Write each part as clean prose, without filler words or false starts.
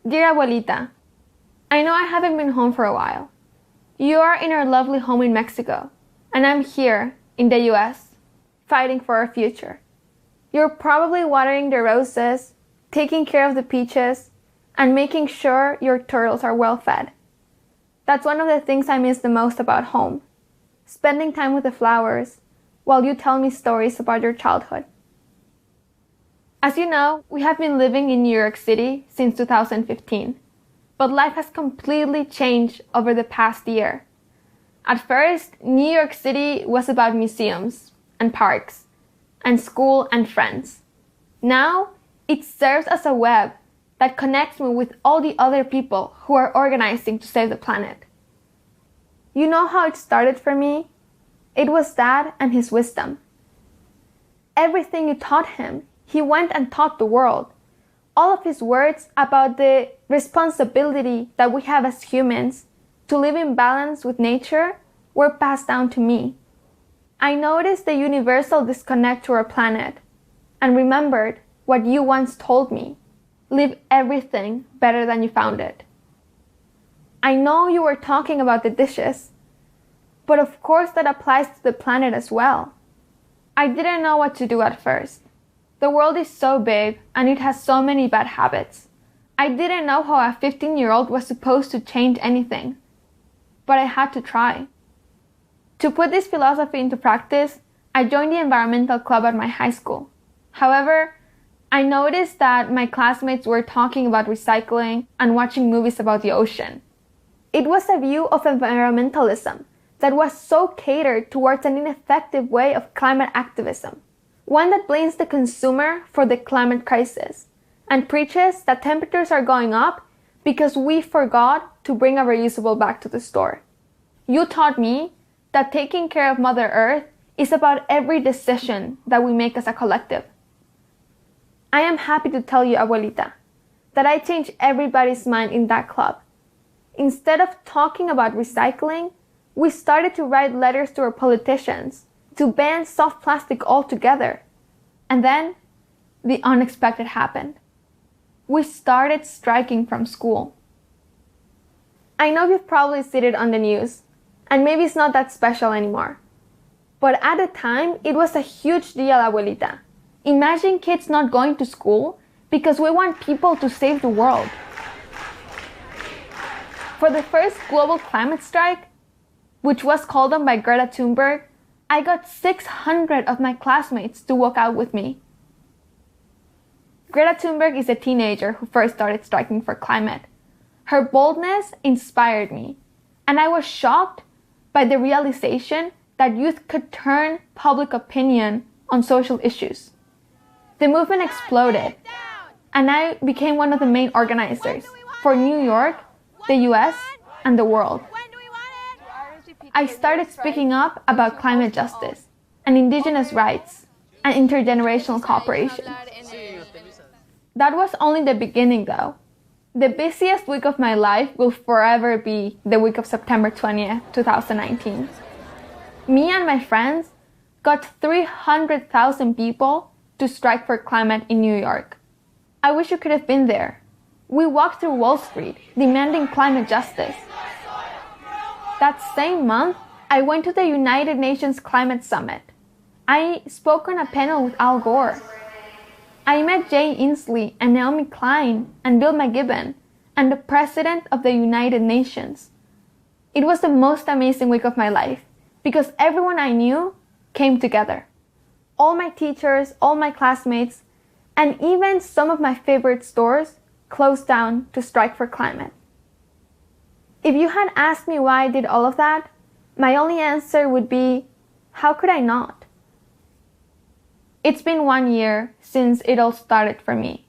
Dear Abuelita, I know I haven't been home for a while. You are in our lovely home in Mexico, and I'm here in the US, fighting for our future. You're probably watering the roses, taking care of the peaches, and making sure your turtles are well fed. That's one of the things I miss the most about home, spending time with the flowers while you tell me stories about your childhood. As you know, we have been living in New York City since 2015, but life has completely changed over the past year. At first, New York City was about museums and parks and school and friends. Now, it serves as a web that connects me with all the other people who are organizing to save the planet. You know how it started for me? It was Dad and his wisdom. Everything you taught him, he went and taught the world. All of his words about the responsibility that we have as humans to live in balance with nature were passed down to me. I noticed the universal disconnect to our planet and remembered what you once told me. Leave everything better than you found it. I know you were talking about the dishes, but of course that applies to the planet as well. I didn't know what to do at first. The world is so big and it has so many bad habits. I didn't know how a 15-year-old was supposed to change anything, but I had to try. To put this philosophy into practice, I joined the environmental club at my high school. However, I noticed that my classmates were talking about recycling and watching movies about the ocean. It was a view of environmentalism that was so catered towards an ineffective way of climate activism, one that blames the consumer for the climate crisis and preaches that temperatures are going up because we forgot to bring a reusable bag to the store. You taught me that taking care of Mother Earth is about every decision that we make as a collective. I am happy to tell you, Abuelita, that I changed everybody's mind in that club. Instead of talking about recycling, we started to write letters to our politicians to ban soft plastic altogether. And then, the unexpected happened. We started striking from school. I know you've probably seen it on the news, and maybe it's not that special anymore. But at the time, it was a huge deal, Abuelita. Imagine kids not going to school because we want people to save the world. For the first global climate strike, which was called on by Greta Thunberg, I got 600 of my classmates to walk out with me. Greta Thunberg is a teenager who first started striking for climate. Her boldness inspired me, and I was shocked by the realization that youth could turn public opinion on social issues. The movement exploded, and I became one of the main organizers for New York, the US, and the world. I started speaking up about climate justice and indigenous rights and intergenerational cooperation. That was only the beginning, though. The busiest week of my life will forever be the week of September 20th, 2019. Me and my friends got 300,000 people to strike for climate in New York. I wish you could have been there. We walked through Wall Street demanding climate justice. That same month, I went to the United Nations Climate Summit. I spoke on a panel with Al Gore. I met Jay Inslee and Naomi Klein and Bill McKibben and the President of the United Nations. It was the most amazing week of my life because everyone I knew came together. All my teachers, all my classmates, and even some of my favorite stores closed down to strike for climate. If you had asked me why I did all of that, my only answer would be, how could I not? It's been 1 year since it all started for me,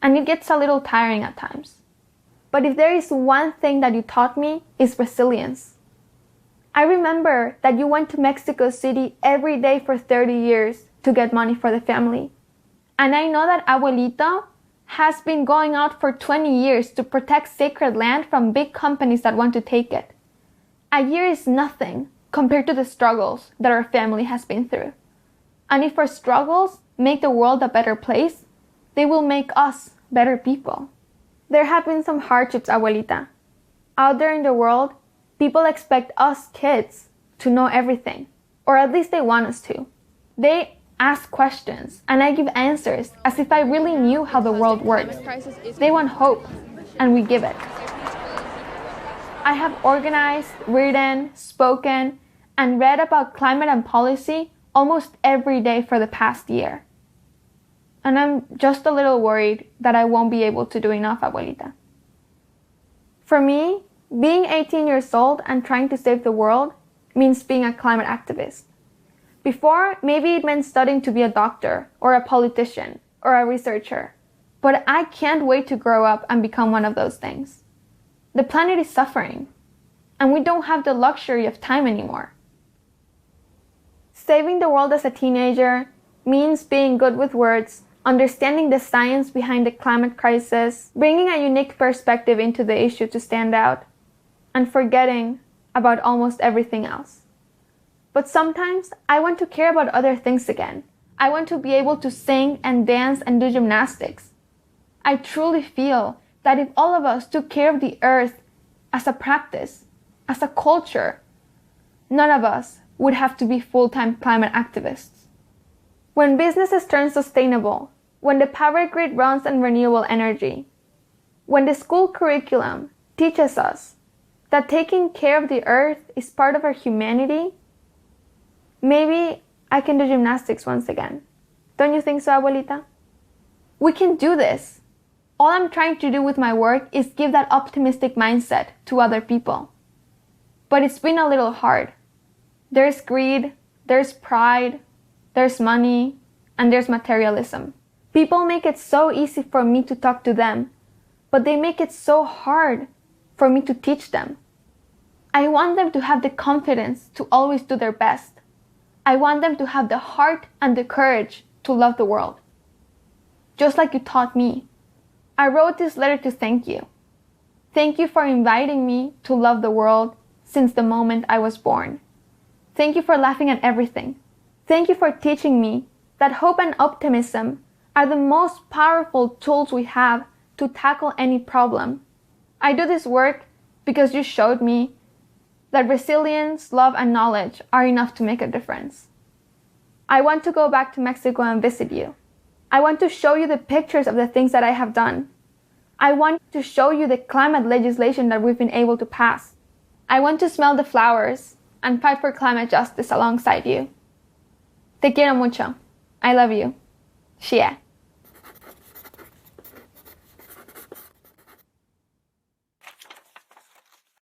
and it gets a little tiring at times. But if there is one thing that you taught me, it's resilience. I remember that you went to Mexico City every day for 30 years to get money for the family. And I know that Abuelito has been going out for 20 years to protect sacred land from big companies that want to take it. A year is nothing compared to the struggles that our family has been through. And if our struggles make the world a better place, they will make us better people. There have been some hardships, abuelita. Out there in the world, people expect us kids to know everything, or at least they want us to. They ask questions, and I give answers as if I really knew how the world works. They want hope, and we give it. I have organized, written, spoken, and read about climate and policy almost every day for the past year. And I'm just a little worried that I won't be able to do enough, abuelita. For me, being 18 years old and trying to save the world means being a climate activist. Before, maybe it meant studying to be a doctor, or a politician, or a researcher. But I can't wait to grow up and become one of those things. The planet is suffering, and we don't have the luxury of time anymore. Saving the world as a teenager means being good with words, understanding the science behind the climate crisis, bringing a unique perspective into the issue to stand out, and forgetting about almost everything else. But sometimes I want to care about other things again. I want to be able to sing and dance and do gymnastics. I truly feel that if all of us took care of the earth as a practice, as a culture, none of us would have to be full-time climate activists. When businesses turn sustainable, when the power grid runs on renewable energy, when the school curriculum teaches us that taking care of the earth is part of our humanity, maybe I can do gymnastics once again. Don't you think so, abuelita? We can do this. All I'm trying to do with my work is give that optimistic mindset to other people. But it's been a little hard. There's greed, there's pride, there's money, and there's materialism. People make it so easy for me to talk to them, but they make it so hard for me to teach them. I want them to have the confidence to always do their best. I want them to have the heart and the courage to love the world. Just like you taught me. I wrote this letter to thank you. Thank you for inviting me to love the world since the moment I was born. Thank you for laughing at everything. Thank you for teaching me that hope and optimism are the most powerful tools we have to tackle any problem. I do this work because you showed me that resilience, love, and knowledge are enough to make a difference. I want to go back to Mexico and visit you. I want to show you the pictures of the things that I have done. I want to show you the climate legislation that we've been able to pass. I want to smell the flowers and fight for climate justice alongside you. Te quiero mucho. I love you. Xie.